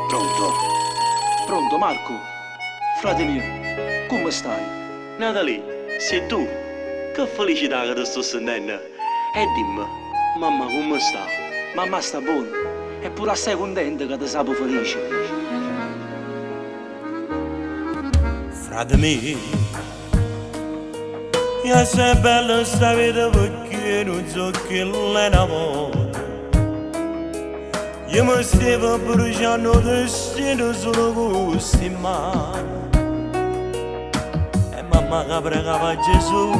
Pronto? Pronto, Marco? Frate mio, come stai? Natalie, sei tu? Che felicità che ti sto sentendo! E dimmi, mamma come sta? Mamma sta buona, e pure assai contenta che ti sapo felice. Frate mio, io sei bella sta vita perché non so che l'è una volta. Io mi stavo bruciando destino solo con questi mani. E mamma che pregava Gesù,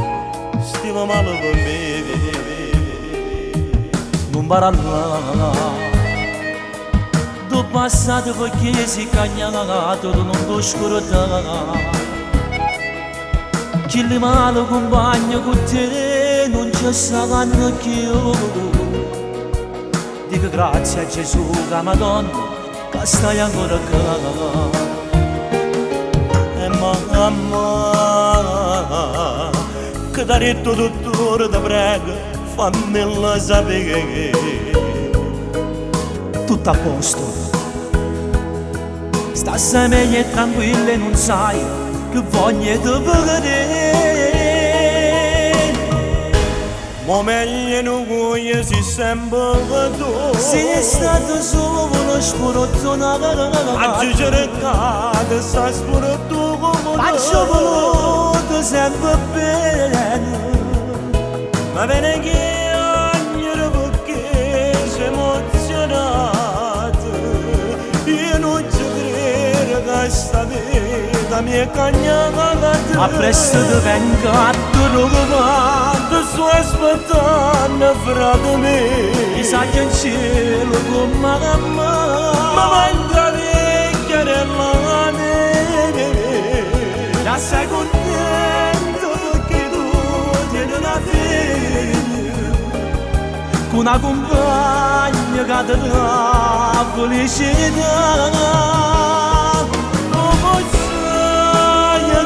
stava male per me. Non parla, tu passato perché si cagnato, tu non ti scordare. Chi li male compagno con te non ci saranno più. Dico grazie a Gesù che Madonna che stai ancora qua. E mamma che ti ha detto dottore ti prego fammela sapere. Tutto a posto, sta meglio e tranquilla e non sai che voglio te vedere. Ma meglio non voglio si sembra tu. Sei stato solo uno sporozzone. Oggi cercate sta spurto come Faccio voluto sempre bene. ma bene che ogni perché sei emozionato. Io non ci credo che sta vita mi è cagnata. A presto ti vengo a trovare. Ti sto aspettando frate mio. Mi sa che in cielo con mamma. Ma manca vecchia della neve. Già sei contento perché tu tieni una figlia con una compagna che ti dà felicità. Come sai che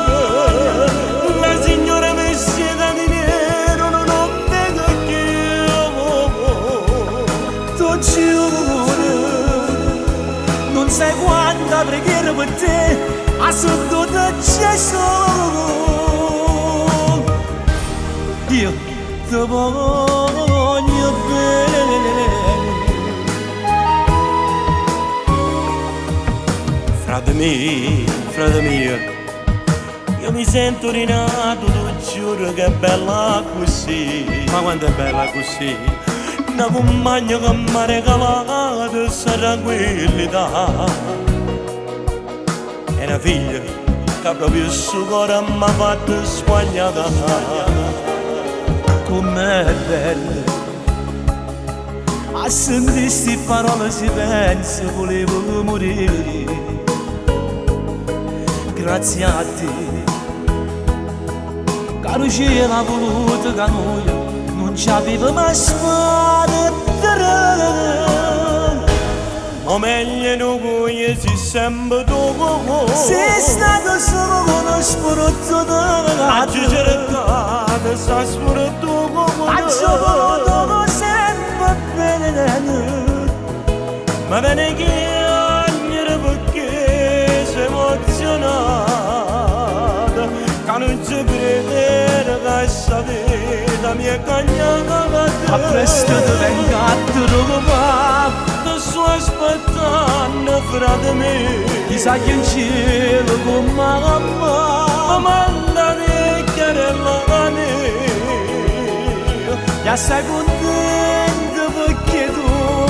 la signora vestita di nero non vedo più. Tu giuro, non sai quanta preghiera per te a sotto di Gesù. Io ti voglio bene. Frate mio, io mi sento rinato, ti giuro che è bella così. Ma quanto è bella così. Una compagna che mi ha regalato questa tranquillità. È una figlia che proprio il suo cuore mi ha fatto sbagliata. Com'è bello a sentire sti parole si pensa volevo morire. Grazie a te caro cielo ha voluto che noi non ci avevamo spada. Ma meglio non voglio si sempre tu. Sei stato solo uno sporozzone. Oggi cercate sta spurto Faccio voluto sempre bene. ma bene che ogni perché sei emozionata. Che non ci credo che sta vita mi è cagnata. A presto ti vengo a trovare. Ti sto aspettando frate mio. Ti sa che in cielo con mamma. Ma manda vecchia della neve. Ya stai contento perché tu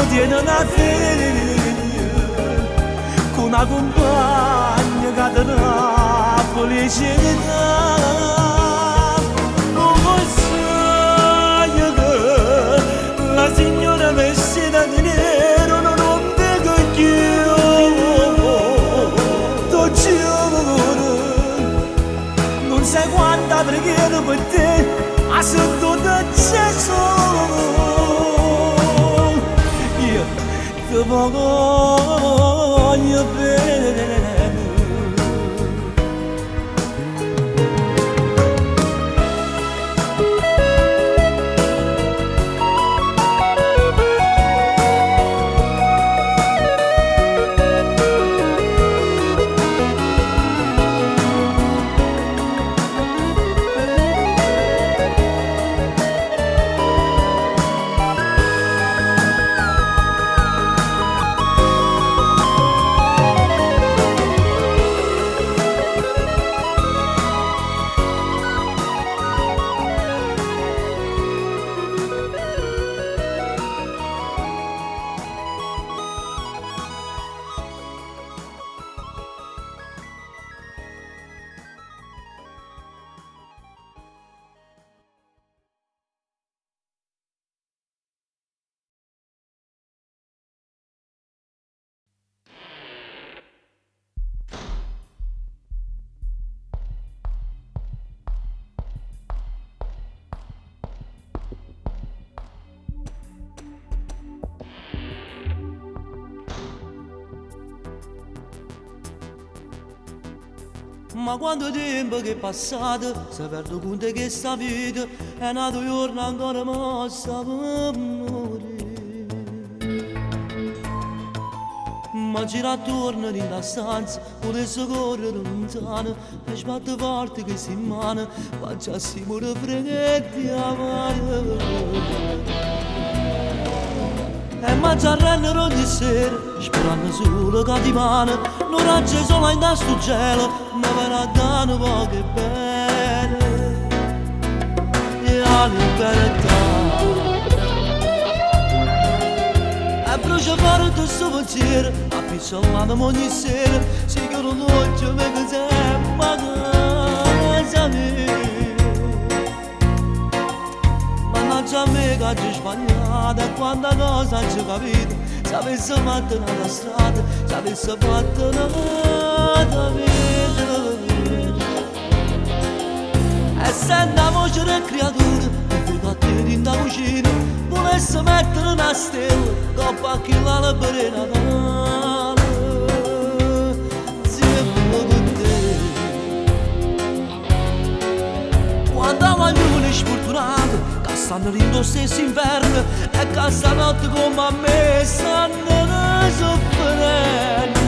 tieni una figlia con una compagna che ti dà felicità. Come sai che la signora vestita di nero non vedo più. Tu giuro, non sai quanta preghiera per te a sotto di Gesù. Io ti voglio bene. Ma quanto tempo che è passato, se perdo conto che sta vita è nato giorno ancora mossa per morire. Ma gira attorno in la stanza, potesse correre lontano, e sbatte forte che si in mano, facciassi pure freghetti a mano. E mangiarrennero ogni sera, sperando solo che di mano, non raggi solo in sto cielo, ma per a dare poche bene, e la libertà. E brucia fuori tutto sto pensiero, appicciolato ogni sera, si chiude l'occhio perché sembra casa mia. Mannaggia a me che oggi sbagliata, e quanta cosa ci capito, se avesse fatto una strada, se avesse fatto una vita. E sento la voce del creatore, e vedo a te in da cucina, volesse mettere una stella, coppa a chi la per Natale, sempre con te. Quando voglio sfortunato, che stanno in lo stesso inverno, e che stanotte come a me stanno soffrendo.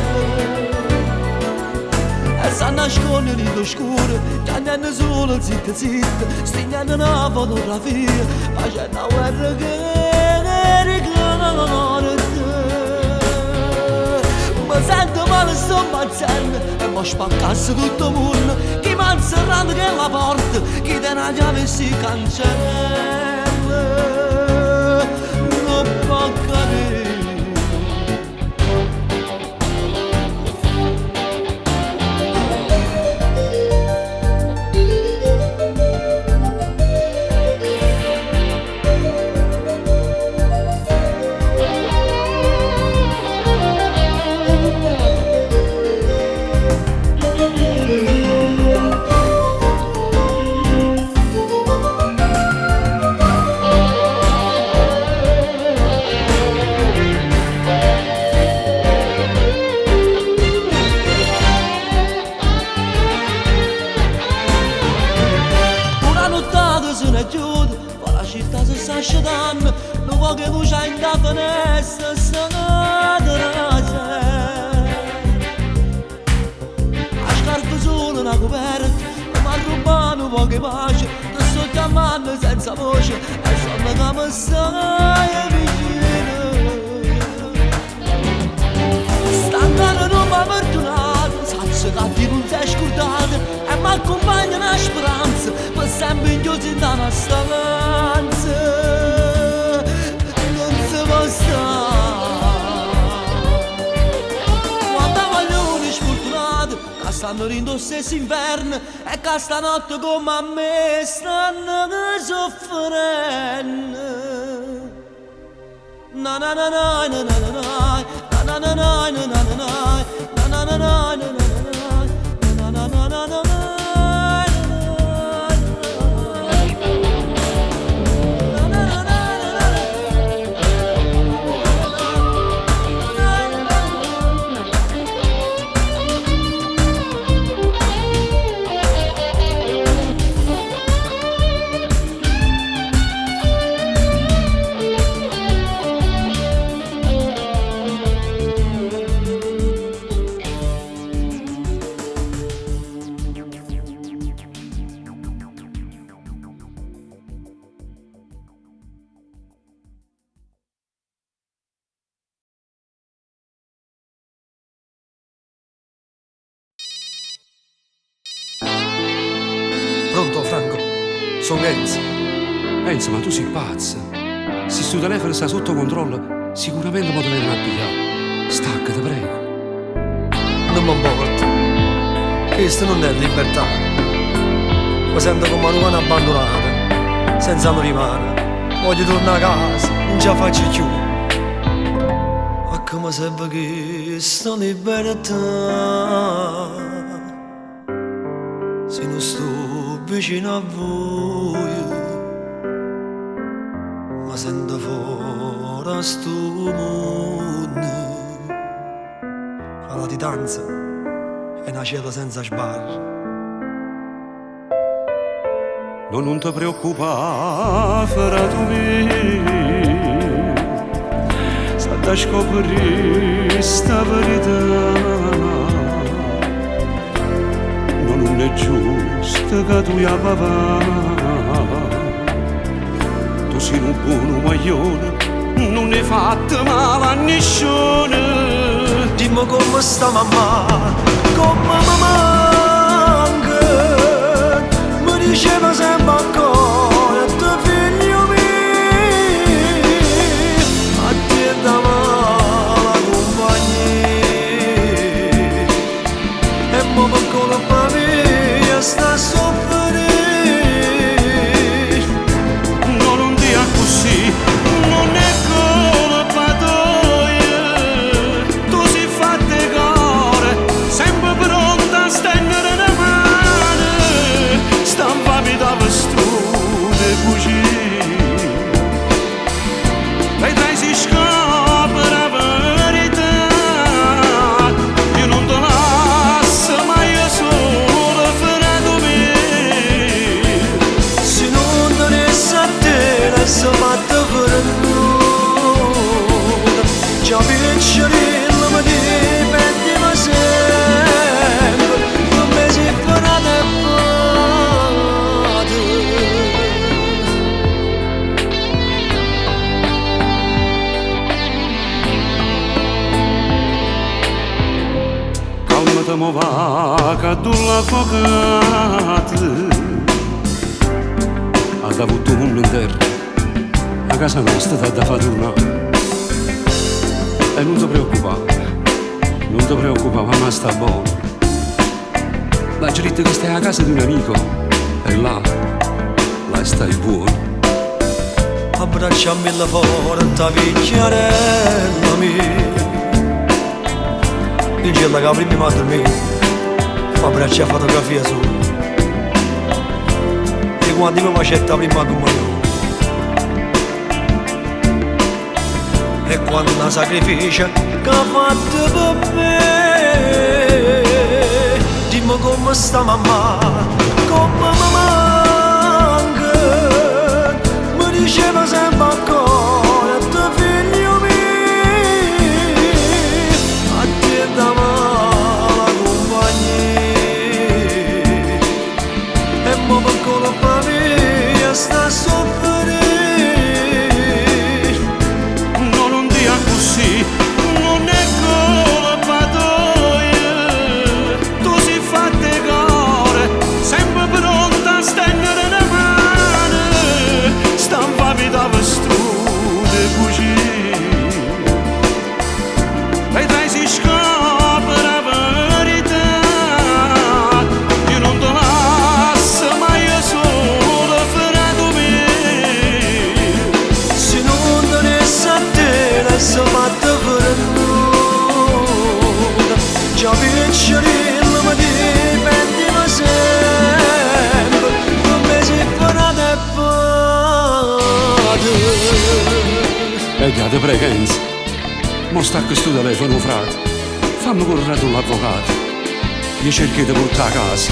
E stanno a nascondere in oscuro, chiamando solo zitta zitta, stringendo una fotografia, facendo una guerra che ne ricorda te. Mi sento male, sto impazzendo, e mi spaccasse tutto il mondo, chi mi ha serrato che la porta, chi te la chiave si cancella, non può capire. Non vuoi che luce in da finestra sta terrazza, a scarpe solo una coperta, mi ha rubato poche pace, ti sto chiamando senza voce, e sono che mi stai vicino. St'andando non mi ha fortunato, saccio che ti non sei scordato, e mi accompagna una speranza, per sempre inchiuso in una stanza. Quando voglio sfortunato, che stanno in lo stesso inverno, e che stanotte come a me stanno soffrendo. Na na na na na na na na na na na na na na na na na na. Pronto, Franco? Sono Enzo. Enzo, ma tu sei pazzo. Se sto telefono sta sotto controllo, sicuramente mi devono abbigliare. Stacca, ti prego. Non mi importa. Questa non è libertà. Mi sento come una umana abbandonata, senza mi rimane. Voglio tornare a casa, non ce la faccio più. Ma come serve questa libertà se non sto vicino a voi? Ma sento fuori a sto mondo. La latitanza è una cella senza sbarre. no, non ti preoccupare, frato mio, sta da scoprire sta verità. No, non è giusto che tu ya papà, tu sei un buon maglione, non hai fatto male a nessuno. Dimmi come sta mamma, come mi manca. Mi diceva sempre ancora, tuo figlio mio, a te da mala compagnia. E mo per colpa mia sta a soffrire. No, non dia così, non è colpa tua. Tu sei fatta cuore, sempre pronta a stendere una mano. Stampami da vestone così. Vedrai si scopre la verità. Io non ti lascio mai solo, frato mio. Se non dovesse a te, adesso fatta per nulla. Già piccerilla mi dipendeva sempre, come si farà da padre. Calmati, mo va, che tu l'avvocato ha avuto un mondo intero, a casa nostra t'ha da fare tornare. E non ti preoccupare, mamma sta buona. La gente che stai a casa di un amico, e là stai buono. Abbracciami la porta, picchiarella mia. Il giorno che prima mi ha dormito, mi abbraccia fotografia sua. E quando mi facetta prima comunione. E quando una sacrificio che ha fatto per me. Dimmi come sta mamma, come mi manca. Mi diceva sempre ancora, tuo figlio mio, a te da mala compagnia. E mo per colpa mia sta a soffrire. No, non dia così, non è colpa tua. Tu sei fatta cuore, sempre pronta a stendere una mano. Stampami da vestone così. Vedrai si scopre la verità. Io non ti lascio mai solo, frato mio. Se non dovesse a te, adesso fatta per nulla. Già piccerilla mi dipendeva sempre, come si farà da padre. E già te pregenza, mo sta questo telefono frate, fammi correre tu l'avvocato, mi cerchi di portare a casa.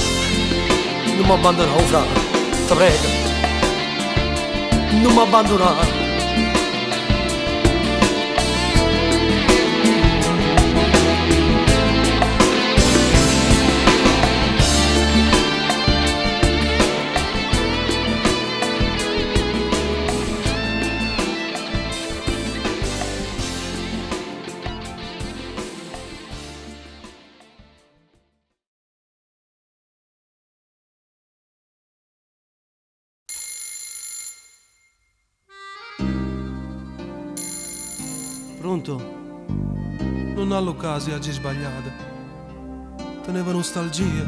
Non mi abbandonare, frate, ti prego. Non mi abbandonare. Pronto? Non all'occasione oggi sbagliata. Teneva nostalgia,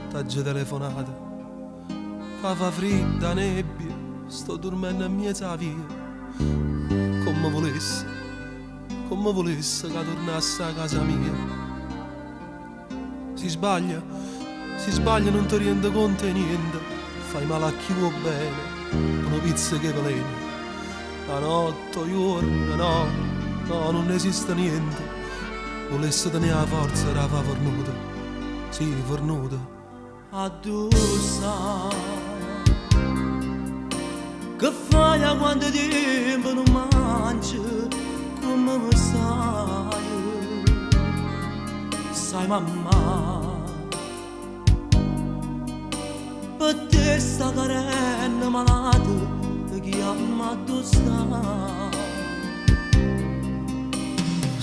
t'aggi telefonata. Fa fredda, nebbia, sto dormendo in mezzo alla via. Come volesse che tornasse a casa mia. Si sbaglia, non ti rende conto di niente. Fai male a chi vuol bene, una pizza che veleno. La notte, i giorni, no, non esiste niente. Volesse tenere la forza, era fa fornuta. Sì, fornuta. Addossa, che fai quando tempo non mangi come mi sai mamma per te sta carena malata ti chiama tu sta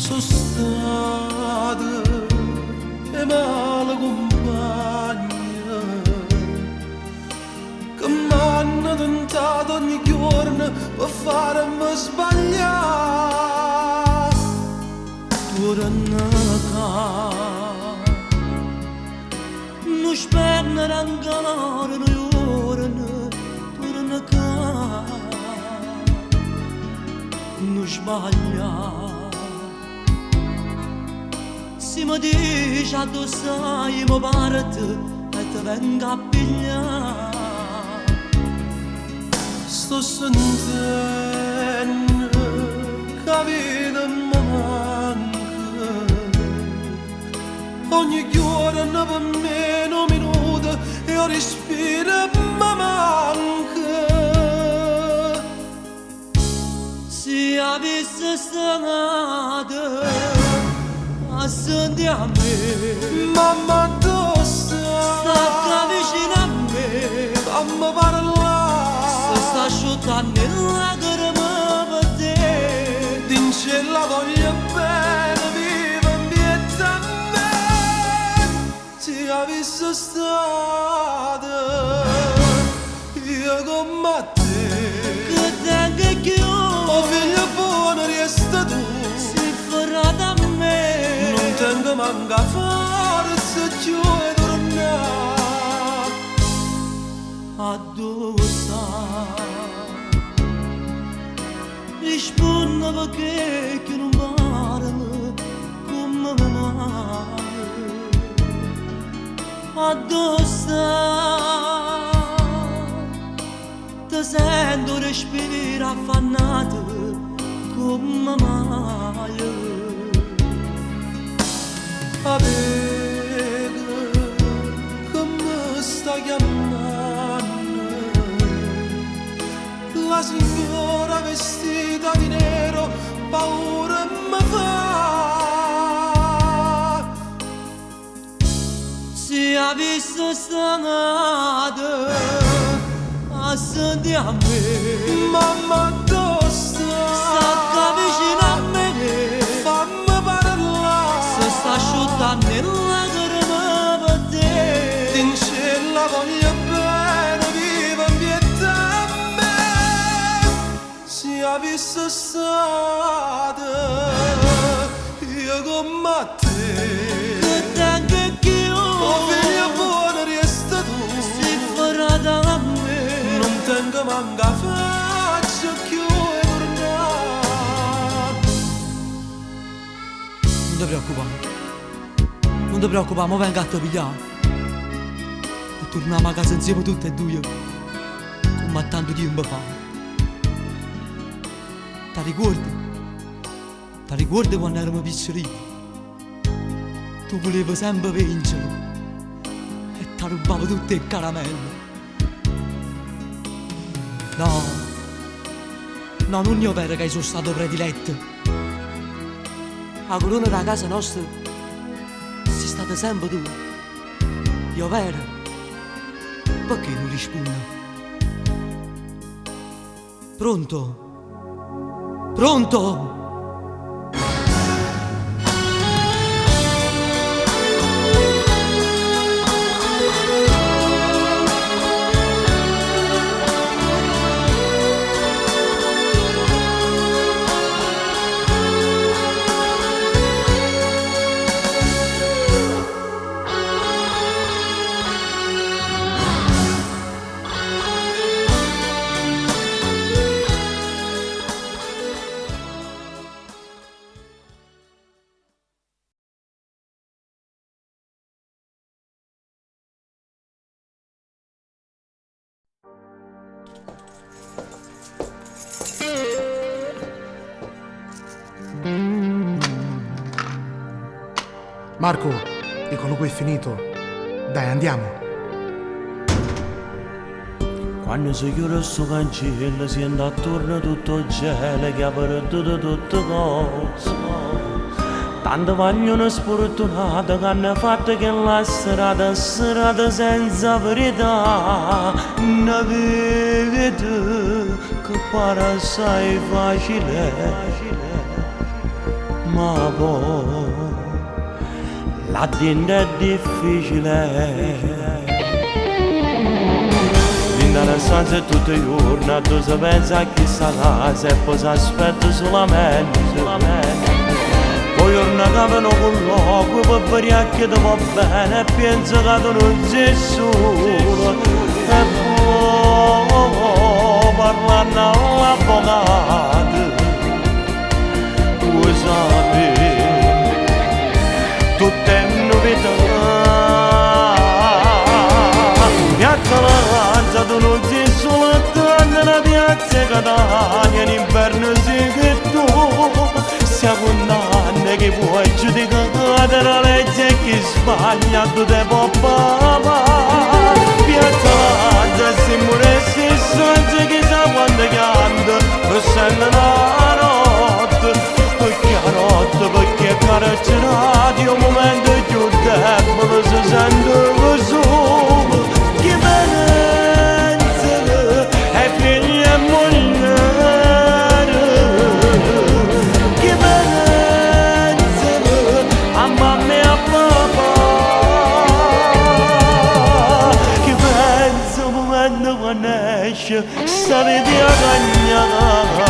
sono stata e male compagna che m'hanno tentato ogni giorno per farmi sbagliare torna qua non spennere ancora noi giorni torna qua non sbaglia se mi dici a tu sai mi parte e ti venga a pigliare sto sentendo che la vita mi manca ogni giorno per meno minuto e io respiro mi manca se avessi stata senti a me mamma dove sta vicino a me fammi parlare se sta asciuttando le lacrime per te d'incella voglio bene viva in pietà a me se avessi stata io come te che tengo più oh figlio buono resta tu si farà da me tengo manca forza più e tornare addosso rispondo perché che non parlo come mai addosso ti sento respiro affannato come mai vedo che mi sta chiamando la signora vestita di nero paura mi fa se avessi stata a senti a me mamma dove sta vicino a me fammi parlare se sta asciuttando le lacrime per te d'incella voglio bene viva in pietà a me se avessi stata io come te che tengo più oh figlio buono resta tu si farà da me non tengo manca faccia più e tornare non ti preoccupare, mo vengo a te pigliare e torniamo a casa insieme tutti e due come tanto tempo fa ti ricordi? Ti ricordi quando eravamo piccolini? Tu volevi sempre vincere e ti rubavo tutte le caramelle no non è vero che sono stato prediletto la corona della casa nostra sei stata sempre tu io vero perché non rispondi? Pronto? Pronto? Marco, dicono qui è finito. Dai, andiamo. Quando si chiude sto cancello sento attorno tutto il cielo che ha perduto tutte cose. Tanto vogliono sfortunati che hanno fatto che la strada è strada senza verità. Una vita che pare assai facile, ma poi là dentro è difficile. Nella stanza tutto il giorno tu si pensa a chi sarà e poi si aspetta solamente. Poi torna a capo con l'occhio per vedere che ti va bene e pensa che tu non sei solo. E poi parlando all'avvocato tu sai tutte novità. Piazza tu non sei solo nella piazza Catania, l'inverno sei che tu sia condanna che puoi giudicare la legge e chi sbaglia tu te può pagare. Piazza Lanza si muore si soggia che sa quando canta e sente la notte perché carcerati un momento più debole si sente così. Chi pensa è figlia e moglie, chi pensa a mamma e a papà, chi pensa al momento quando esce sta vita cagnata.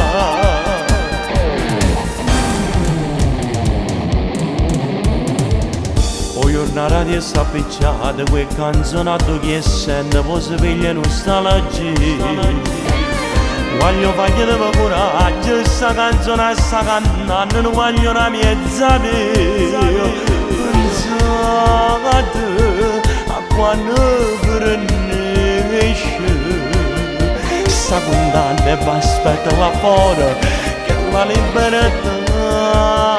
Una radio sta picciata, quel canzonato che sente, poi si piglia nostalgia. Voglio fargli del coraggio, sta canzone sta cantando, non voglio una mezza via. Pensate a quando finisce, sta contando e va aspetta là fuori, che la libertà.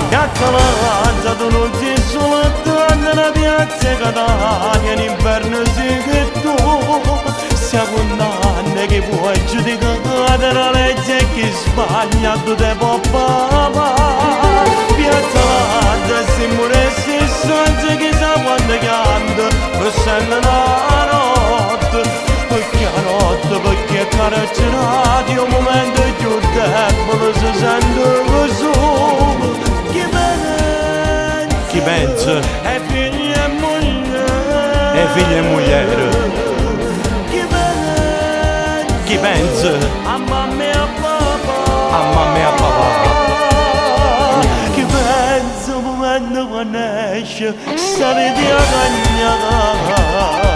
Piazza Lanza tu non sei solo nella piazza Catania, l'inverno sei che tu sia condanna che puoi giudicare la legge e chi sbaglia tu te può pagare. Piazza Lanza si muore si soggia che sa quando canta e sente la notte perché carcerati un momento più debole si sente così. Chi pensa è figlia e moglie, chi pensa a mamma e a papà, chi pensa al momento quando esce sta vita cagnata.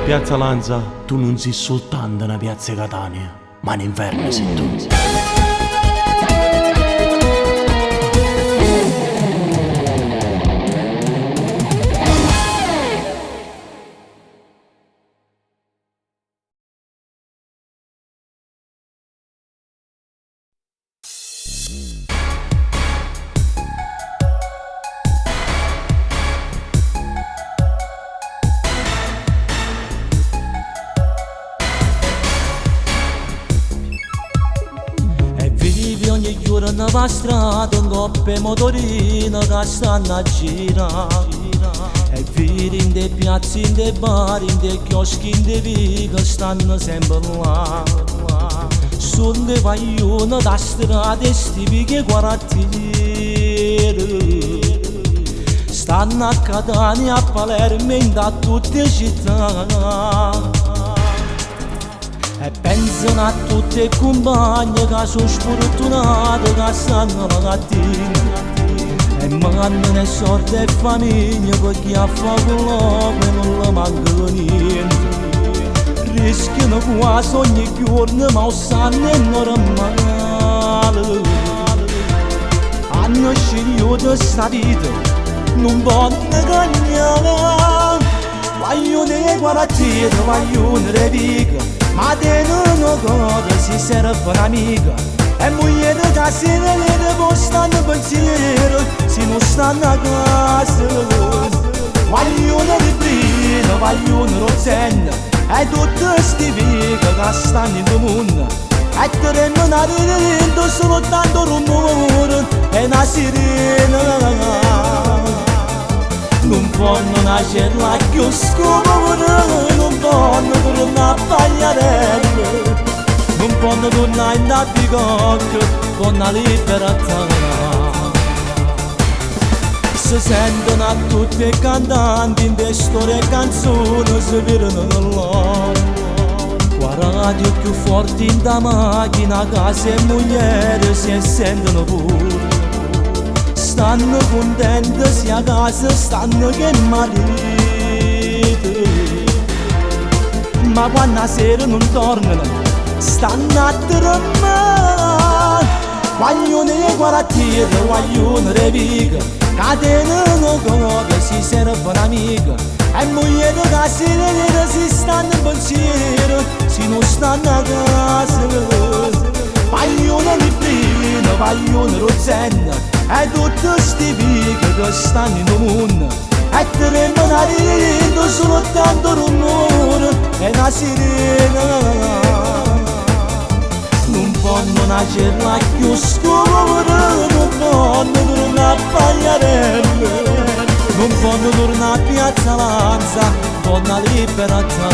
Piazza Lanza, tu non sei soltanto una piazza Catania, ma l'inverno sei tu. Ogni giorno va strada un coppe motorino che stanno a girare. E vedi in dei piazzi, in dei bar, in dei chioschi, in dei vie che stanno sempre là. Sono dei paglioni da strada e tipiche quartieri. Stanno a Catania, a Palermo, in da tutte le città. E pensano a tutte le compagne che sono sfortunate, che stanno la mattina. E manno ne sorte e famiglia perché a fuoco l'uomo non le manca niente. Rischiano quasi ogni giorno ma sanno è normale. Hanno scelto sta vita, non possono cagnare. Vogliono le guaratiere, vogliono le viga, ma te non godo si serve un'amica. E moglie che si vede poi stanno pensiero, se non stanno a casa. Vogliono le brine, vogliono lo zen, e tutte sti vighe che stanno in mondo. E te rendono a ridere solo tanto rumore e una sirena. Non possono nascere la più scura, non possono tornare a pagliarelle, non possono tornare in bicocca con la libertà. Si sentono a tutti i cantanti in le storie e canzoni si vedono là. Qua radio più forti in da macchina, casa e moglie si sentono pure. Stanno contenti sia a casa, stanno che marito. Ma quando a sera non tornano, stanno a tremare. Vogliono le guaratiere, vogliono le vighe, catene non godo, si serve un'amica. E moglie che si vede si stanno in pensiero, se non stanno a casa. Vogliono le brine, vogliono lo zen, e tutte sti vighe che stanno in mondo. E te rendono a ridere solo tanto rumore e una sirena. Non possono nascere la più scura, non possono tornare a pagliarelle, non possono tornare a Piazza Lanza con la libertà.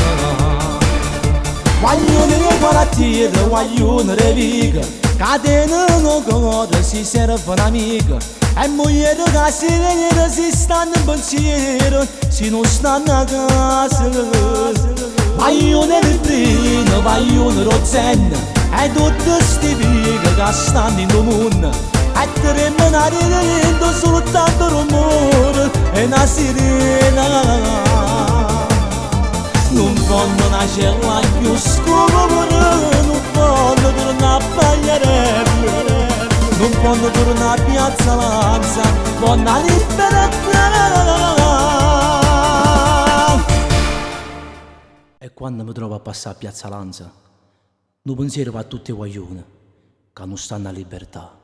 Vogliono le guaratiere, vogliono le vighe, catene non godo, si serve un'amica. E moglie che si vede si stanno in pensiero, se non stanno a casa. Vogliono le brine, vogliono lo zen, e tutte sti vighe che stanno in mondo. E te rendono a ridere solo tanto rumore e una sirena. Non possono nascere la più scura, non possono tornare a pagliarelle, non possono tornare a Piazza Lanza con la libertà. E quando mi trovo a passare a Piazza Lanza, non pensiero va a tutti i guaglioni che non stanno a libertà.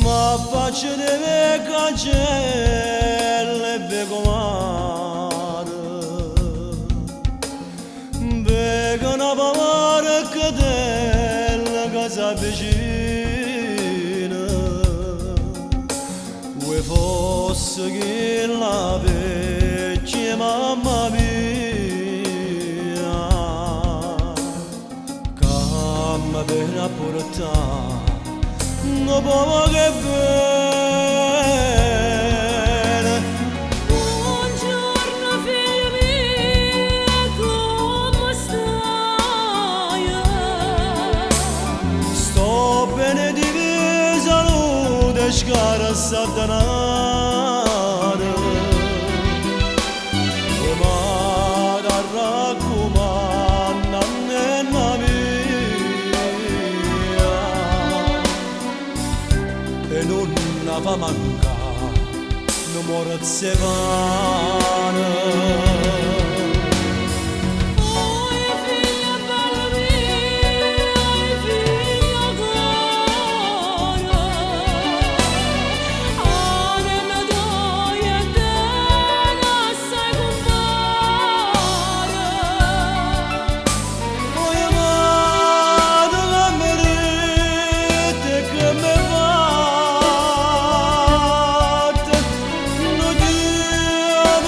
Ma pace deve cacelle becomare, becca una pavara che della casa vicina. Vuoi fosse che la vecchia mamma mia, che mi per portare no poco che bene. Buongiorno figlia mia, come stai? Sto bene di salute scara satanare, ma da raccomanda nella mia, e non va manca, non muore se vana. Oi figlia bella mia, oi figlia cara, anima d'oia e dena sai compare. Oi amata la merite che me fatte, non Dio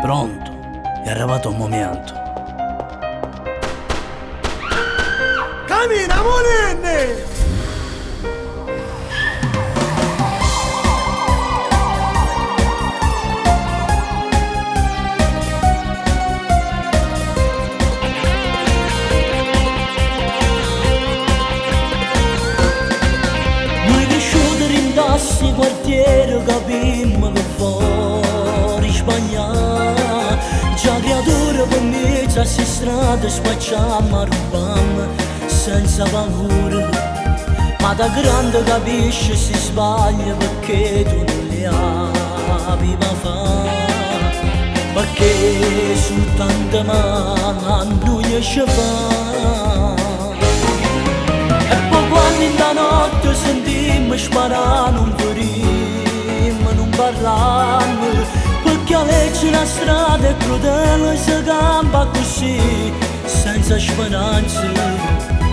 Pronto, è arrivato il momento. Cammina, monenne! Noi cresciuti rindassi quartiere, capimmo che fuori sbagliare. Già creatura per me, già si strada spacciamo, rubammo senza paura. Ma da grande capisci si sbaglia perché tu non le aveva fare. Perché soltanto mano non riesce a fare. E poi quando in la notte sentimmo sparare non ferimmo, non parlammo. Perché a legge la strada è crudele, si campa così, senza speranza.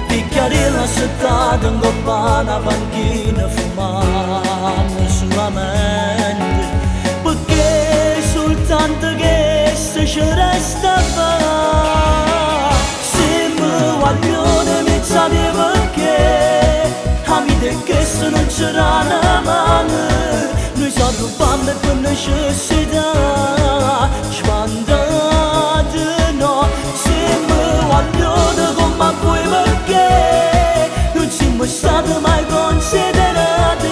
Picchiarella settata in coppa una panchina, fumando solamente. Perché soltanto che ci resta a fare. Se mi guaglione mi sape perché amiche che se non c'era una mano. Noi siamo rubando per necessità, spandate no. Se mi guaglione come voi perché non siamo stati mai considerati.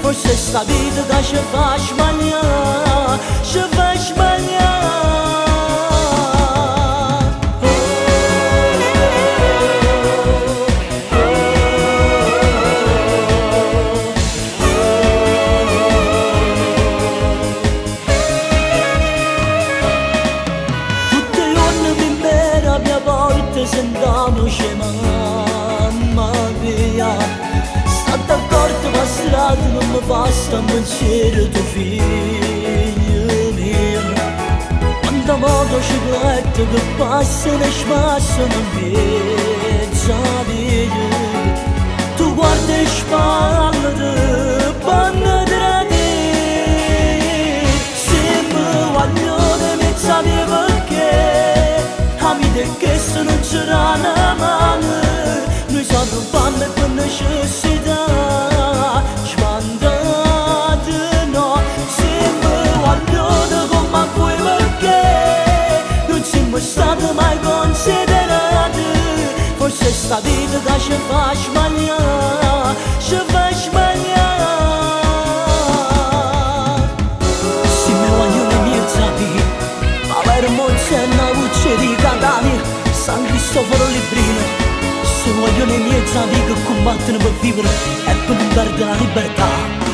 Forse sta vita che ci fa sbagliare, ci fa sbagliare. Tutti i giorni primera mia volta sentiamoci mamma mia. Sta d'accordo ma strada non mi basta un pensiero tuo figlio mio. Quanta motocicletta che passano e spassano in mezzo a via. Tu guardi le spalle te, panna tradire. Se mi guaglione mi sape perché amiche che se non c'era una mano. Noi siamo rubando per necessità, spandate no. Se mi guaglione come voi perché non siamo stati mai considerati. Forse sta vita che ci fa sbagliare, ci fa sbagliare. Se mi vogliono i miei zapi, Palermo c'è una luce di Catania, San Cristoforo Librino. Se vogliono i miei zapi che combattono per vivere e per non perdere la libertà.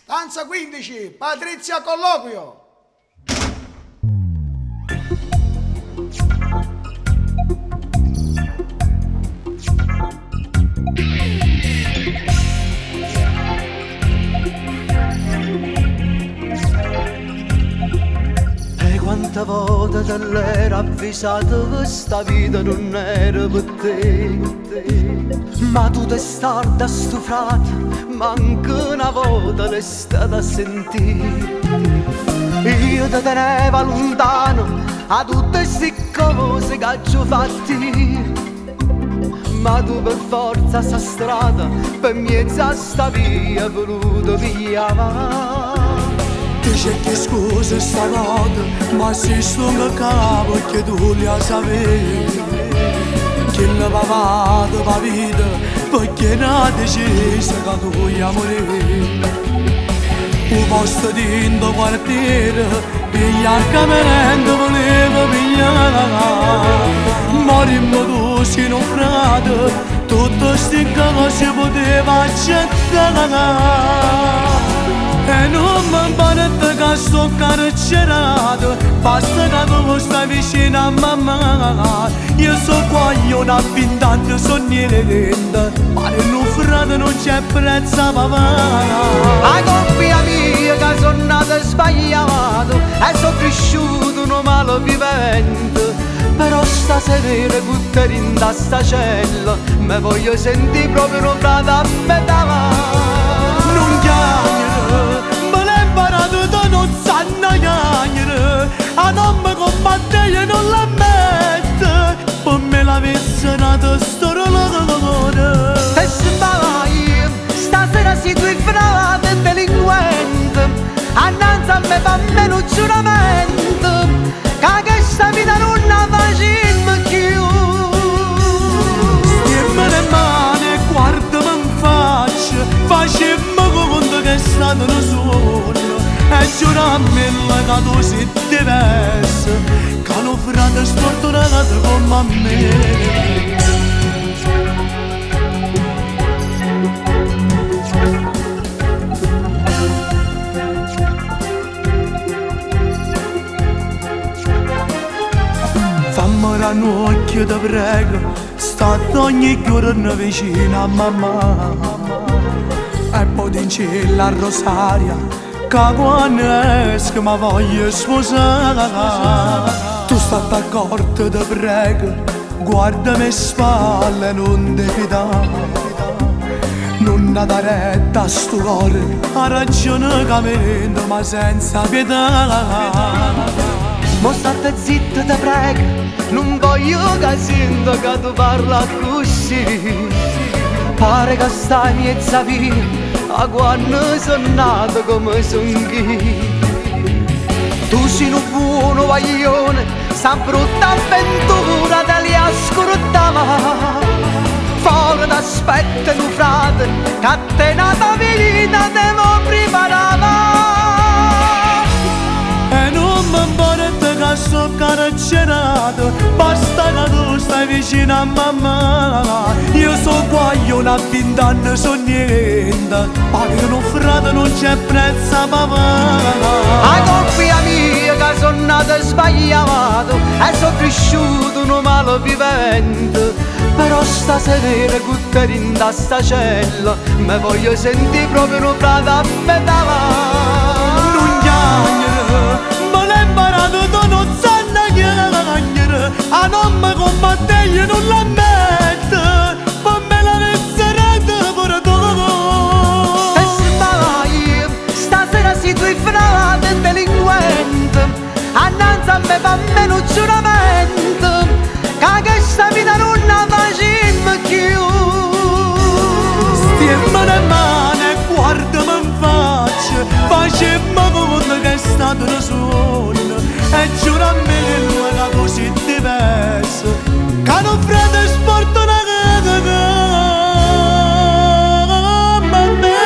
Stanza 15, Patrizia colloquio. E quanta volta te l'ero avvisato che sta vita non era per te. Ma tu te starda stufrato, manca una volta l'è stata a sentire. Io te tenevo lontano a tutte queste cose che ci ho fatti. ma tu per forza sta strada, per mezzo a sta via voluto pigliava. Ti cerchi scuse sta notte, ma se sto in capo che tu li sapevi. Che la pavata pa vita, perché non decisa che tu vuoi morire. Un posto di in tuo quartiere, pigliar camerendo voleva pigliare. Morimmo tu si non frate, tutto sti cose poteva accettare. E non mi pare che sto carcerato, basta che tu stai vicino a mamma. Io so qua, io non ho 20 anni, sono niente, ma non frate non c'è prezzo a papà. La coppia mia che sono nato sbagliato e sono cresciuto un malovivente, però stasera buttare in sta cella mi voglio sentire proprio un frate a metà. Non chiamare, me l'hai imparato da non sanno chiamare. A non mi combatte io non l'ammetto, poi me l'avesse dato sto rolore. E se vai, stasera sei tu il frate delinquente, annanzi a me fa meno un giuramento, che questa vita non la facciamo più. Stiamo le mani e guardami in faccia, facemmo conto che è stato un sogno, e giurammi che tu sei diverso, che non frate sfortunato come me. Fammi un occhio ti prego, state ogni giorno vicino a mamma. E poi dincella a Rosaria, che quando esco mi voglio sposare. Tu stai d'accordo ti prego, guardami le spalle, non ti fidare. Non da retta a sto cuore, ha ragione capendo ma senza pietà. Mo state zitto te prego, non voglio che sento che tu parla così. Pare che stai mezza via, a quando sono nato come son chi. Tu sei un buono guaglione, sta brutta avventura te li ascoltava. Fuori t'aspettano frate, che a te nata vita devo preparare. E non mi importa che sto carcerato, basta che tu stai vicino a mamma. Io so qua, io non ho 20 anni, sono niente, ma per un frate non c'è prezzo a papà. La coppia mia che sono nato sbagliato e sono cresciuto un malovivente, però stasera buttare in sta cella mi voglio sentire proprio un frate a metà. Non chiamare, me l'hai imparato tu non sanno chiamare. A non mi combatte io non l'ammetto, poi me l'avesse dato pure tu. E se vai, stasera sei tu il frate delinquente, annanzi a me fa meno un giuramento, che questa vita non la facciamo più. Stiamo le mani e guardami in faccia, facemmo conto che è stato un sogno, e giurammi che tu sei diverso, che non frate sfortunato come me.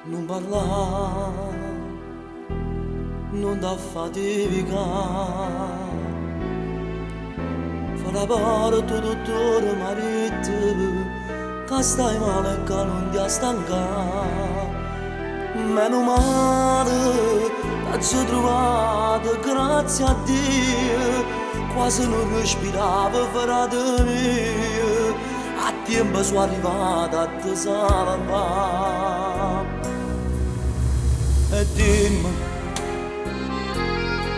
Non parlare, non da faticare, fa la parte dottore marito, che stai male che non ti stanca. Meno male t'ho trovato, grazie a Dio, quasi non respiravo fuori di me, a tempo sono arrivata a te salvare. E dimmi,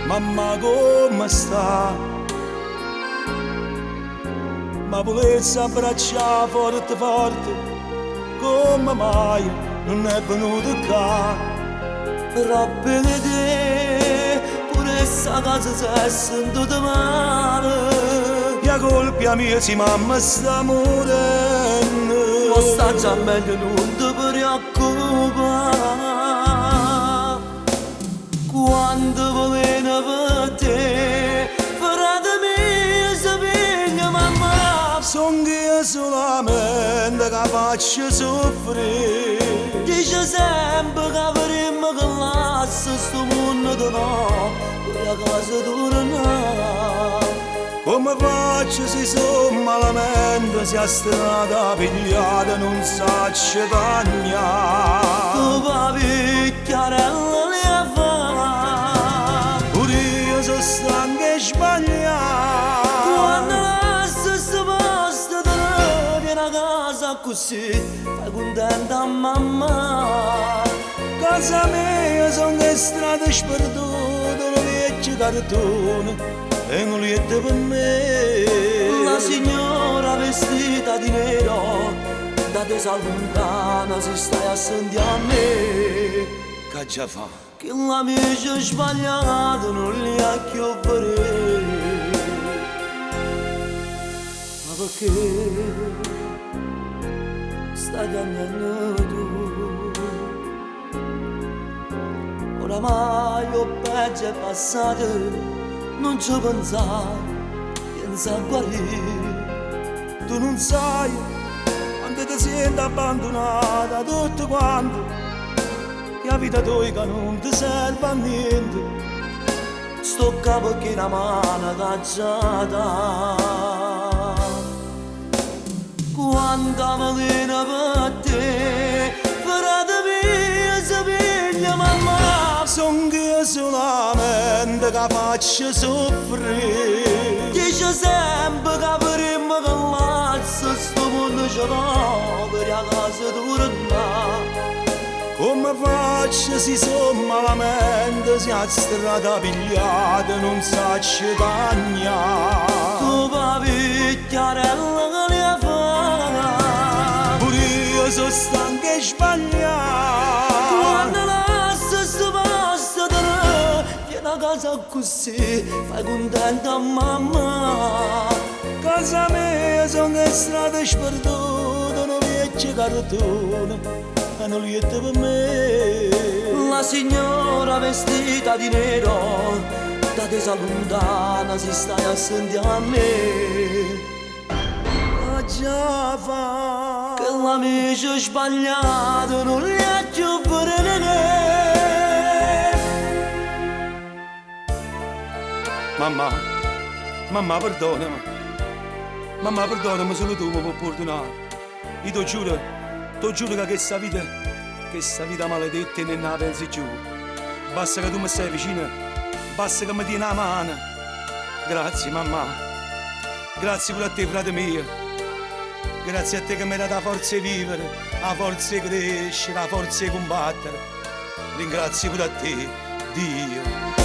mamma come sta? Ma volessi abbracciare forte forte, come mai non è venuto qua? Però per te, pure sta casa si è sentita male. La colpa mia si mamma sta morendo, non sta già meglio, non ti preoccupare. Quando volevo per te, frate mio si piglia mamma. Son io solamente che faccio soffrire. Dice sempre che avremmo che lascia sto mondo di no, quella casa torna. Come faccio se sono malamente, se a strada pigliata non saccio tagliare? Tu papicchiarella le fa, pure io sono stanco e sbagliato. Quando lascio sto posto te ne vieni a casa così, fai contenta mamma. Casa mia sono che strada sperduta, non vecchio cartone e un lieto per me. La signora vestita di nero da te lontana si stai a sentire a me. Che già fa? Che l'amico sbagliato non li ha chiovere. Ma perché stai cambiando tu? Oramai ho peggio è passato, non ci pensare, pensa a guarire. Tu non sai quando ti senti abbandonata tutto quanto, la vita tua che non ti serve a niente, sto capo che una mano cacciata. Quanta velena per te, frate mio si piglia mamma. Son io solamente che faccio soffrire. Dice sempre che avremmo che lascia sto mondo ce l'ho per la casa torna. Come faccio se sono malamente, se a strada pigliata non saccio tagliare? Tu papicchiarella che le fa, pure io sono stanco e sbagliato. Quando lascio sto posto te ne vieni a casa così, fai contenta mamma. Casa mia sono che strada sperduta, non vecchio cartone e non lieto per me. La signora vestita di nero da te lontana si stai a sentire a me. Ma già fa che l'amico sbagliato non li ha più bene. Mamma, mamma perdonami. Mamma perdonami, solo tu mi puoi perdonare. Io ti giuro che questa vita maledetta non la pensi più. Basta che tu mi stai vicino, basta che mi tieni la mano. Grazie mamma, grazie pure a te frate mio. Grazie a te che mi hai dato la forza di vivere, la forza di crescere, la forza di combattere. Ringrazio pure a te, Dio.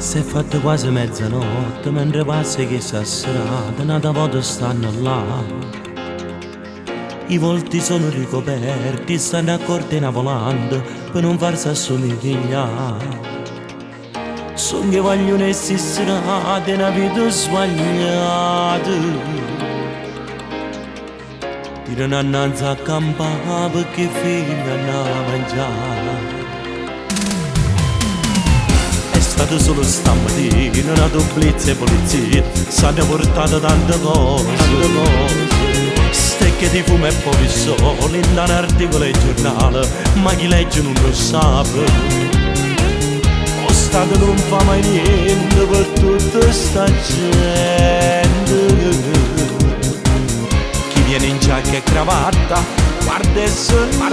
Si è fatta quasi mezzanotte mentre passa questa strada, nata volta stanno là. I volti sono ricoperti, stanno a cortina volante per non farsi assomigliare. Sono che vogliono essere strade, una vita sbagliata. Tirano annanzi a campare perché figlia hanno a mangiare. È stato solo stamattina, una blitz e polizia, s'hanno portato tante cose. Stecche di fumo e poi sole, in un articolo e giornale, ma chi legge non lo sa. Lo Stato non fa mai niente per tutta sta gente. Chi viene in giacca e cravatta, guarda e sonna,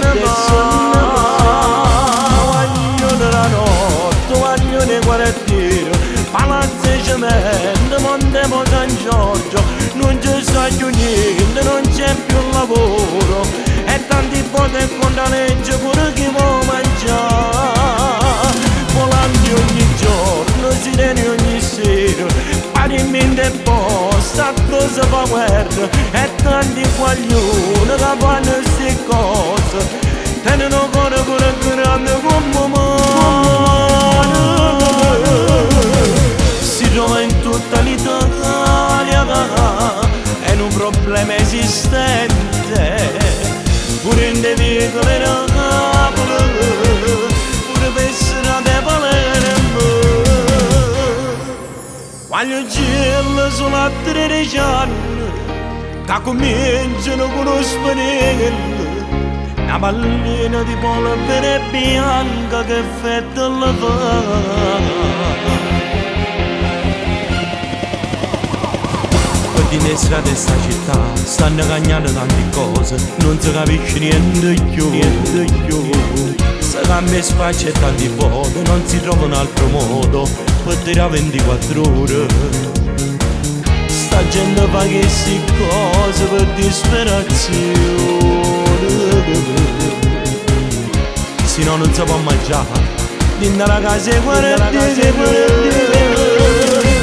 guaglione la notte, guaglione quartiere, palazzo e cemento, Montemo San Giorgio, non ci sta più niente, non c'è più lavoro, e tanti voti con la legge pure chi può mangiare. Volanti ogni giorno, sirene ogni sera, parimenti e posta, cosa fa guerra, e tanti guaglioni che fanno queste cose, tengono cuore grande come mano. Si trova in tutta l'Italia, è un problema esistente, pure in De Vicole Napoli, pure per strade Palermo. Quando gelo sono a 13 anni, che cominciano con lo spinello, una pallina di polvere bianca che fetta la fa. Nelle strade sta città stanno cagnando tante cose, non si capisce niente più. Si cambia spazio e tanti voti, non si trova un altro modo per tirare 24 ore. Sta gente fa queste cose per disperazione, se no non si può mangiare, dentro la casa e guardiere.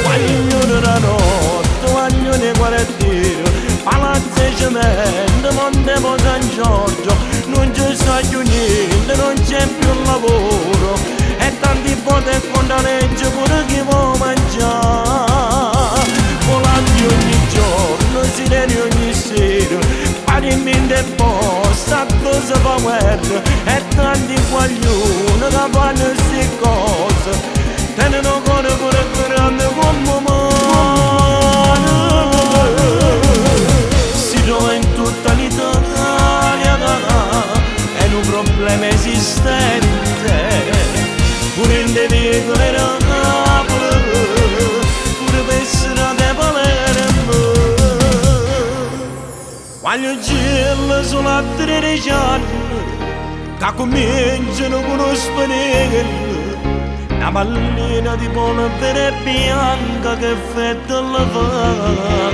Guaglione la notte, guaglione quartiere, palazzo e cemento, Montemo San Giorgio, non ci sta più niente, non c'è più lavoro, e tanti voti con la legge pure chi può mangiare. Volanti ogni giorno, sirene ogni sera, parimenti e posta, cosa fa guerra, e tanti guaglioni che fanno queste cose, tengono cuore grande come mano. Si trova in tutta l'Italia, è un problema esistente, pure in De Vicole Napoli, pure per strade Palermo. Quando gelo sono a 13 anni, che cominciano con lo spinello, una pallina di polvere bianca che fetta la fa.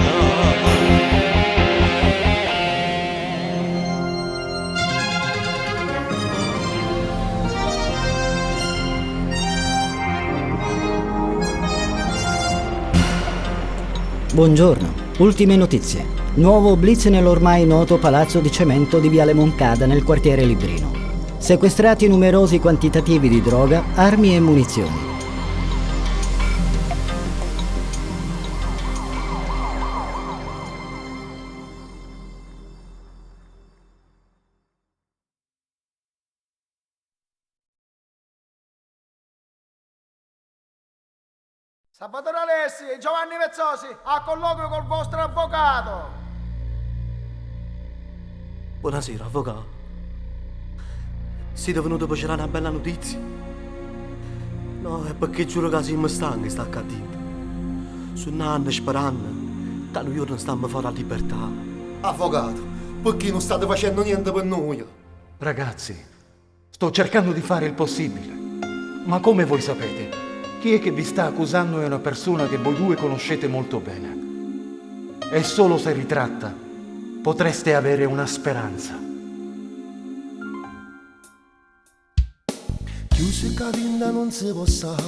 Buongiorno, ultime notizie. Nuovo blitz nell'ormai noto palazzo di cemento di Viale Moncada nel quartiere Librino. Sequestrati numerosi quantitativi di droga, armi e munizioni. Salvatore Alessi e Giovanni Vezzosi a colloquio col vostro avvocato. Buonasera, avvocato. Siete venuti per cercare una bella notizia? No, è perché giuro che siamo stanchi sta accadendo. Sono anni sperando che noi non stiamo fuori la libertà. Avvocato, perché non state facendo niente per noi? Ragazzi, sto cercando di fare il possibile. Ma come voi sapete, chi è che vi sta accusando è una persona che voi due conoscete molto bene. E solo se ritratta potreste avere una speranza. Musica tinta non si può stare,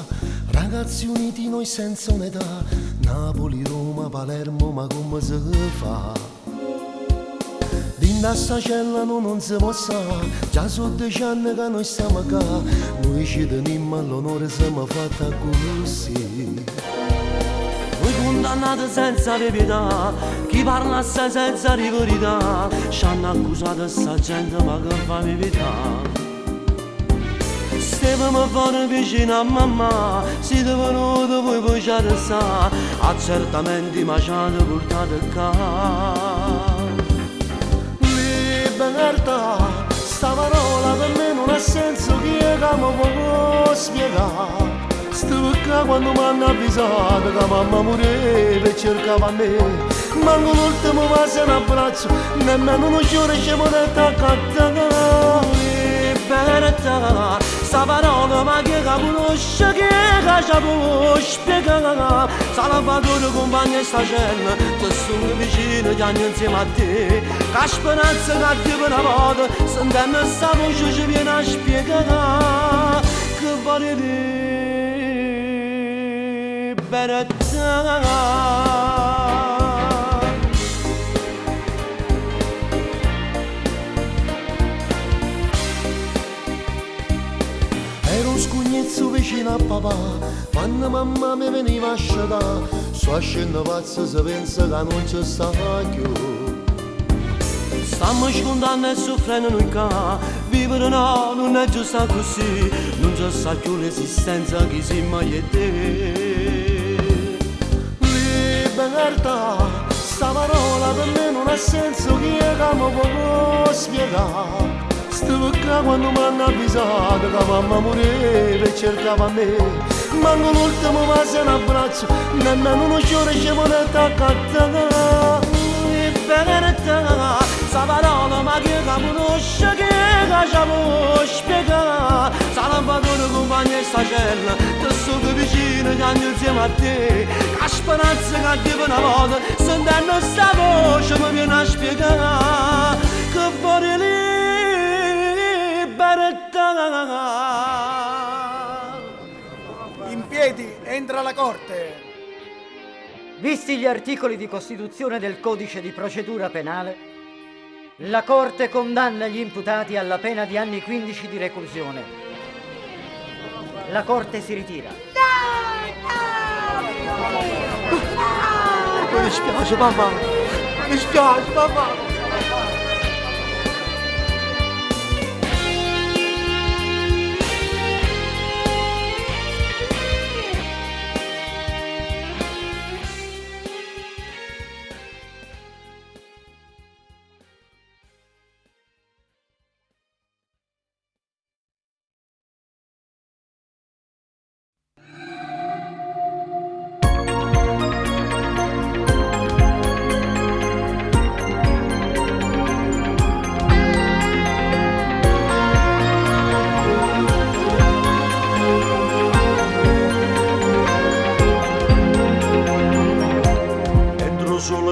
ragazzi uniti noi senza un'età, Napoli, Roma, Palermo, ma come si fa? Dinda sta cella non si può stare, già sono 10 anni che noi stiamo qua, noi ci teniamo all'onore, siamo fatta così. Noi condannati senza verità, chi parla assai senza riverità, ci hanno accusato sta gente ma che fa verità. Stavamo fuori vicino a mamma, siete venuti voi poi ci sa, accertamenti ma ci hanno portato qua. Libertà, sta parola per me non ha senso che mi può spiegare. Stavo qua quando mi hanno avvisato che mamma moreva e cercava me. Manco l'ultimo passo in abbraccio, nemmeno uno giorno ci potete accattare. Libertà, sta parola ma che conosce, che ci può spiegare. Salvatore compagno e sta cella, ti sono vicino, ti hanno insieme a te. La speranza che arriva una volta, sentendo sta voce ci viene a spiegare. Che vuole libertà. Scugnezzo vicino a papà, quando mamma mi veniva a sciatare, sto scendo pazzo se pensa che non ci sta più. Stiamo scontando e soffrendo noi qua, vivere no, non è giusto così, non ci sta più l'esistenza che siamo io e te. Libertà, sta parola per me non ha senso che mi può spiegare. Stavo qua quando mi hanno avvisato che mamma moreva e cercava me. Manco l'ultimo passo in abbraccio, nemmeno uno giorno ci potete accattare. Libertà, sta parola ma che conosce, che ci può spiegare. Salvatore compagno e sta cella, ti sono vicino, ti hanno insieme a te. La speranza che arriva una volta, sentendo sta voce mi viene a spiegare. Che vuole libertà. In piedi, entra la corte. Visti gli articoli di Costituzione del Codice di Procedura Penale, la Corte condanna gli imputati alla pena di anni 15 di reclusione. La Corte si ritira. Mi dispiace mamma, mi dispiace mamma.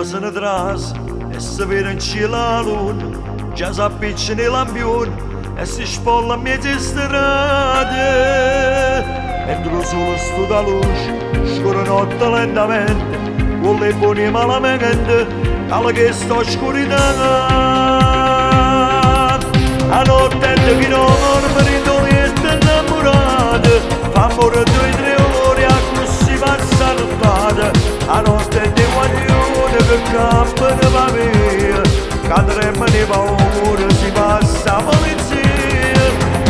Se ne tras e se vede in cielo la luna, già si appiccia nei lampioni e si spolla a mezzo strade. Entro solo sto da luce, scorre notte lentamente, con le buone e malamente, alla che sta oscurità. A notte che non marito e innamorate, fa morire 2 o 3 ore a così passa nottata. A notte di guaglione che campa ne va via, cadremmo ne paura si passa a polizia.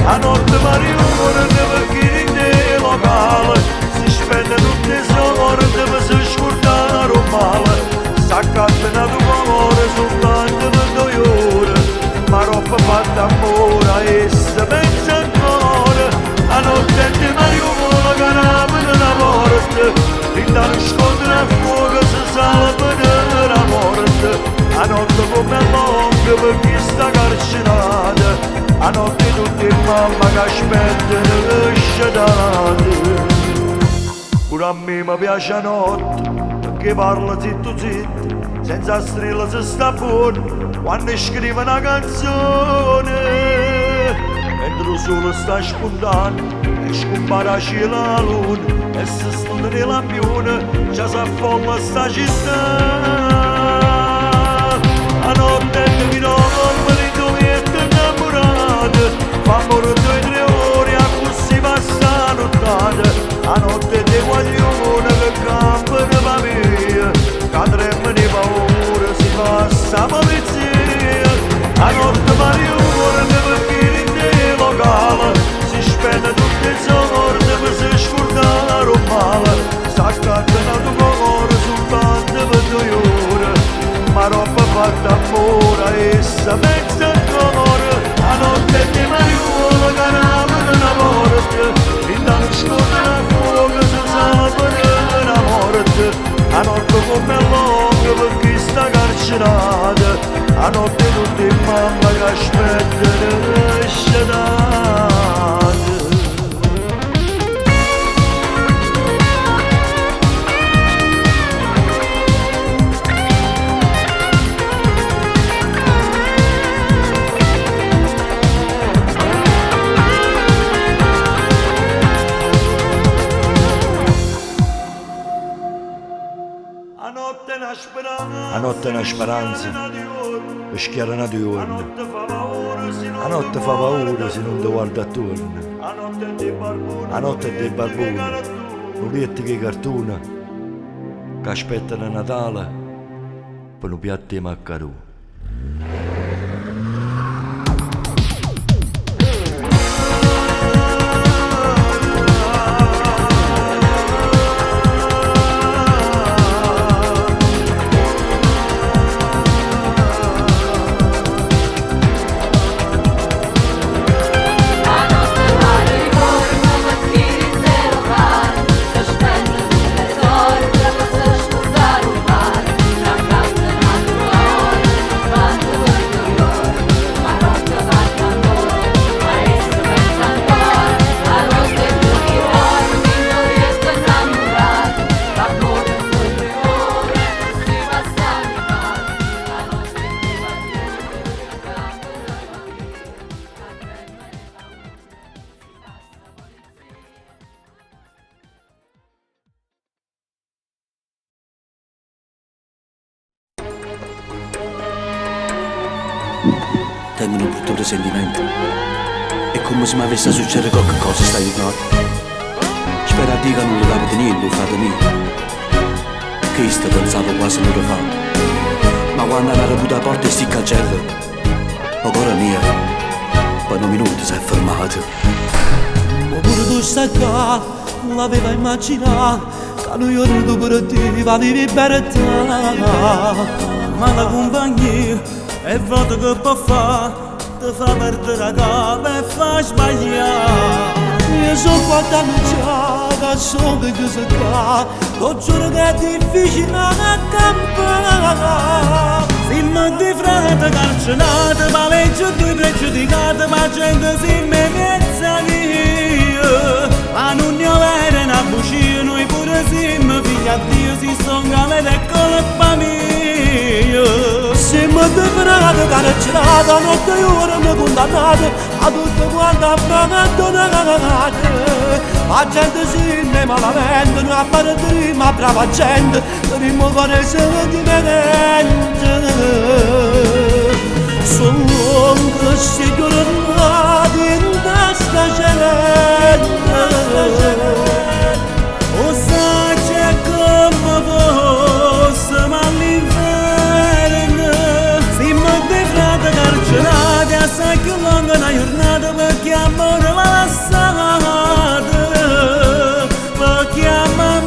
A notte marione ne va chi in te locale, si spende tutti i soldi per si scordare un male. S'accattano tu valore soltanto per 2 ore, ma roba fatta amore e si pensa ancora. A notte di marione che rapina la morte, finta non scontra a fuoco si salva della morte. A notte come longa per chi sta carcerata, a notte tutti in mamma che aspettano le scetate. Pure a me mi piace la notte, perché parla zitto zitto, senza strilla si sta buono, quando scrive una canzone. mentre il sole sta spuntando e scompare a cielo la luna e si stonda nei lampioni già si affolla sta città. A notte mi trovo il marito e innamorato, fa morire 2-3 ore a così passa la nottata. A notte dei guaglione che campano la mia, cadremmo di paura si passa la polizia. A notte marione per chi locale si spende tutti i soldi per si scordare un male. Sta accattando cuore soltanto per 2 ore, ma roba fatta ancora e sa mezza ancora. A notte di marione che aprono una porta, intanto scorre la fuoco si sapere la morte. A notte come lunga per chi sta carcerata, a notte tutti in mamma che aspettano scetate. A notte è una speranza, e schiara una giorno. A notte fa paura se non ti guarda attorno. A notte è dei barboni, ulietti che cartona, che aspettano Natale per un piatto di maccheroni. Tengo un brutto presentimento. È come se mi avesse successo qualcosa stai di notte. Spero a dire che non lo capite niente, frate mio. Cristo pensavo quasi un'ora fa. Ma quando hanno avuto la porta e sti cancello, la cuore mia, per 1 minuto si è fermato. Ma pure tu stai qua, non l'aveva immaginato, che noi giorni per te va di libertà. Ma la compagnia è volta che può fare, ti fa perdere la capa e fa sbagliare. Io so quanti anni già che so che si fa, lo giuro che è difficile non accampare. Film di frate carcerate, pareggio di pregiudicate, ma gente si mezza via. Ma non ne avere una bugia, noi pure siamo figli a Dio, si sono galere e colpa mia. Siamo di frate carcerate, notte e ore mi condannate, a tutto quanto abbandonate. La gente si ne malamente, noi apparteremo a brava gente, dovremmo fare sentimenti. Sono questi giornati in testa celeste, o sa c'è come fosse ma l'inferno. Siamo dei frati carcerati, assai più lunga una giornata perché amore va lasciata, perché amore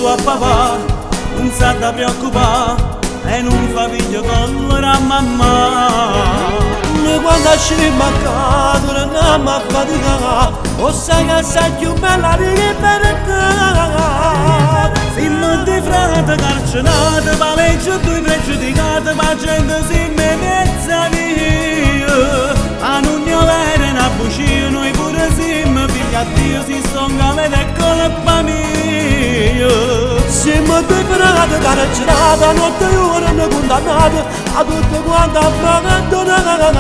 a papà, non sa da preoccupare e non fa figlio con la mamma. Noi quando usciamo a casa non andiamo a faticare, o sai che sei più bella di libertà. Film di frate carcerate, pareggio due pregiudicate, ma gente si mezza via. A non ne avere una bugia, noi pure siamo figli a Dio, si sono galere e colpa. due frate carcerate, a notte ora hanno condannato a tutte quante abbandonate.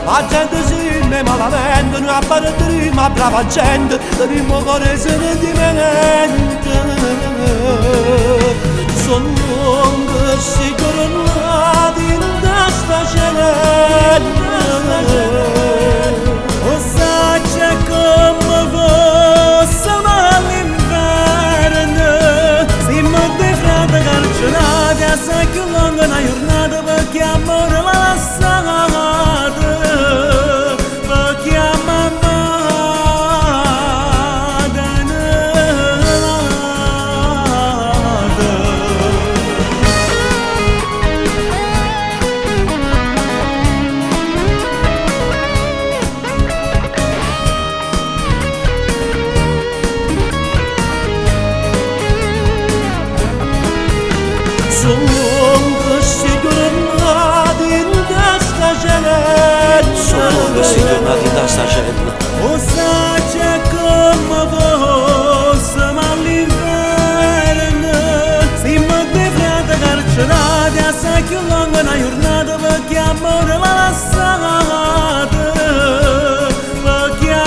La gente si ne malamente, noi apparteremo a brava gente, daremo cuore sentimento. Sono lunghi si giornati in questa cenella, o sa c'è come fosse all'inverno, siamo due frate carcerati, assai più lunga una giornata perché amore la lasciate, perché amare si tornati da sta cella. O sa c'è come fosse ma all'inverno, siamo due frate carcerati, assai più lunga una giornata perché amore la lasciate, perché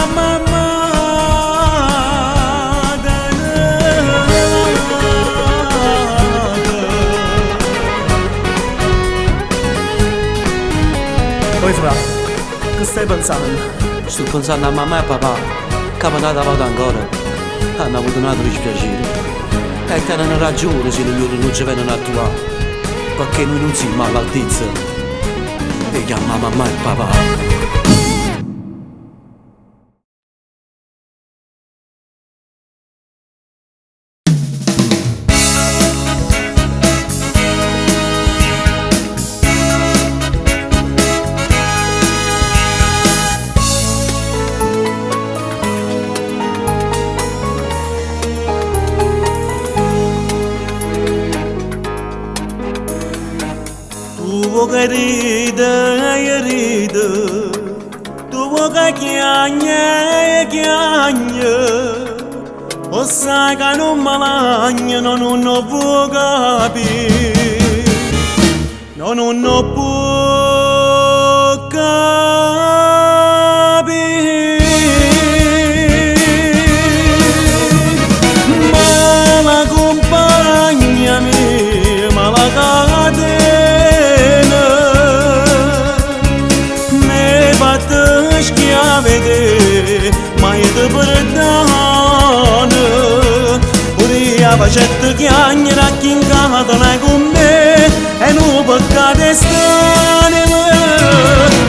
Poi frate, che stai pensando? Sto pensando a mamma e papà, che mi hanno davanti ancora, hanno avuto un altro dispiacere. E che hanno ragione se loro non ci vengono a trovare, perché noi non siamo all'altezza di chiamare mamma e papà. che ride, tu vuoi che chiagna, o sai che non malagna, non può capire, non può capire, ma la compagna mia, ma la catena, schiavete, mai te perdona, pure io facetto chiagnere a chi incatona con me, e non peccate stanime,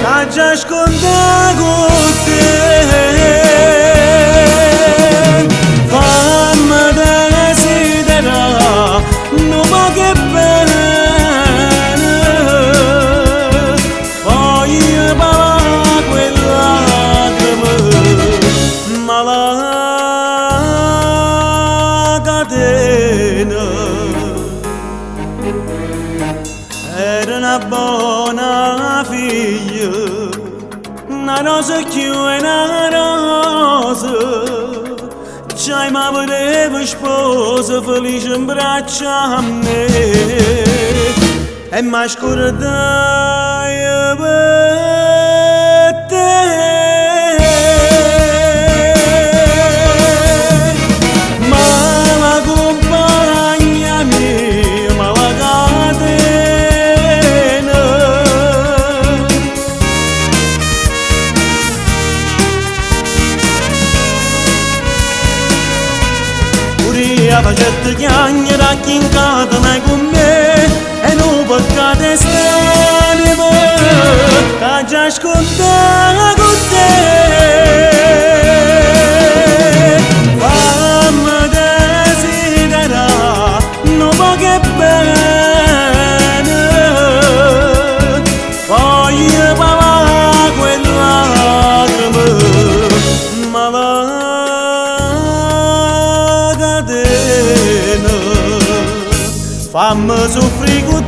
che già sconta con te, fammi desiderare, non va che bene, voglio parlare quella ma la catena era una buona figlia, una rosa più e una rosa, già mi voleva sposa felice in braccia a me, e mi scordai per te. Facette chiagnere a chi incatona con me, e non peccate stanime, che già sconta con te, fammi desiderare, non va che bene, voglio parlare quella lacrima, ma la fammi soffrire con